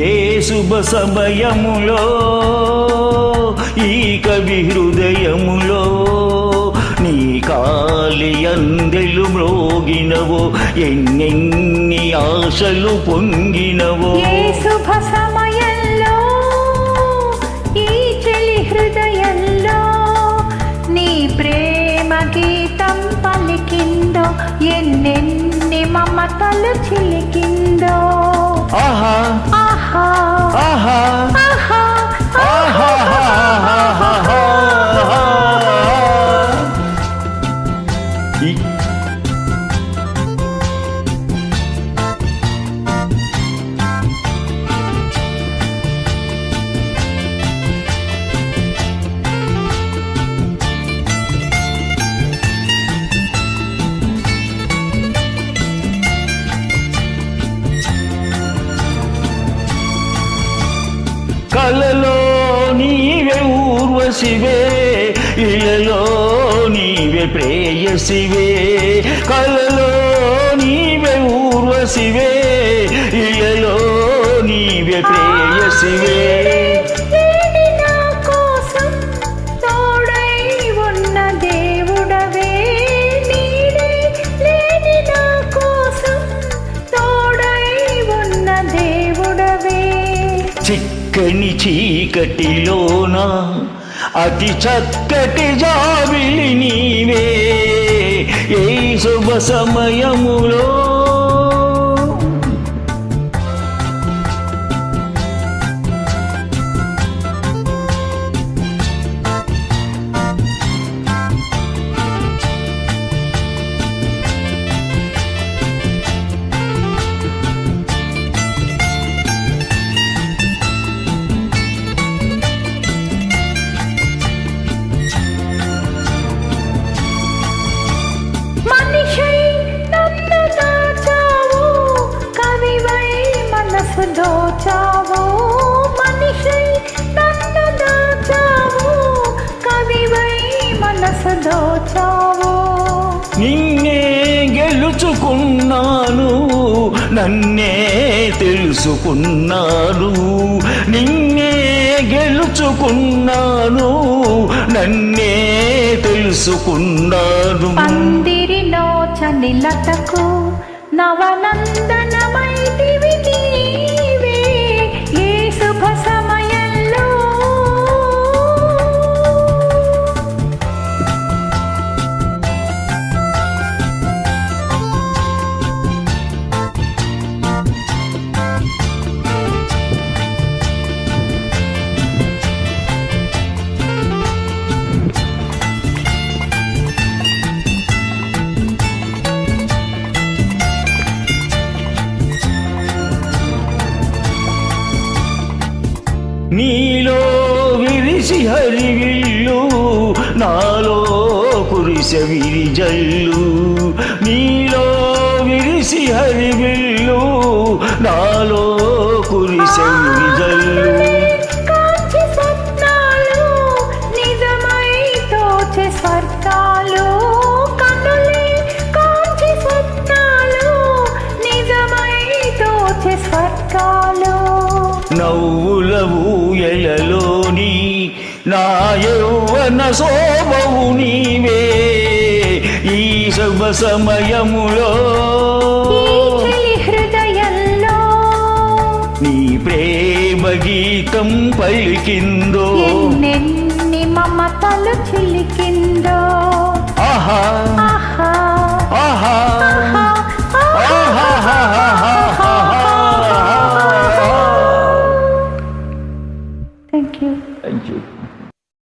ఏ శుభ సమయములో ఈ కవి హృదయములో నీ కాలి అందెలు మ్రోగినవో ఎన్నెన్ని ఆశలు పొంగినవో. ఏ శుభ సమయంలో ఈ చెలి హృదయంలో నీ ప్రేమ గీతం పలికిందో ఎన్నెన్ని మమతలు చిలికిందో. ఆహా ఆహా ఆహా ఆహా ఆహా. కలలో నీవే ఊర్వశివే ఇలలో నీవే ప్రేయసివే. కలలో నీవే ఊర్వశివే ఇలలో నీవే ప్రేయసివే. చిక్కని చీకటిలోన అతి చక్కటి జాబిలి నీవే ఏ శుభ సమయములో. దోచావు మనిషై నన్ను దాచావు కవివై మనసు దోచావు. నిన్నే గెలుచుకున్నాను నన్నే తెలుసుకున్నాను. నిన్నే గెలుచుకున్నాను నన్నే తెలుసుకున్నాను. పందిరి నోచని లతకు నవనందనమైతివి నీవే ఏ శుభ సమయంలో. నీలో విరిసి హరివిల్లు నాలో కురిసె విరిజల్లు. నీలో విరిసి హరివిల్లు నాలో కురిసె విరిజల్లు. కాంచి స్వప్నాలు నిజమై తోచే స్వర్గాలు కనులే కాంచి స్వప్నాలు నిజమై తోచే స్వర్గాలు. నవ్వుల ఊయలలోని నా యౌవన శోభవు నీవే ఈ శుభ సమయములో. హృదయంలో నీ ప్రేమ గీతం పలికిందో ఎన్నెన్ని మమతలు చిలికిందో. ఆహా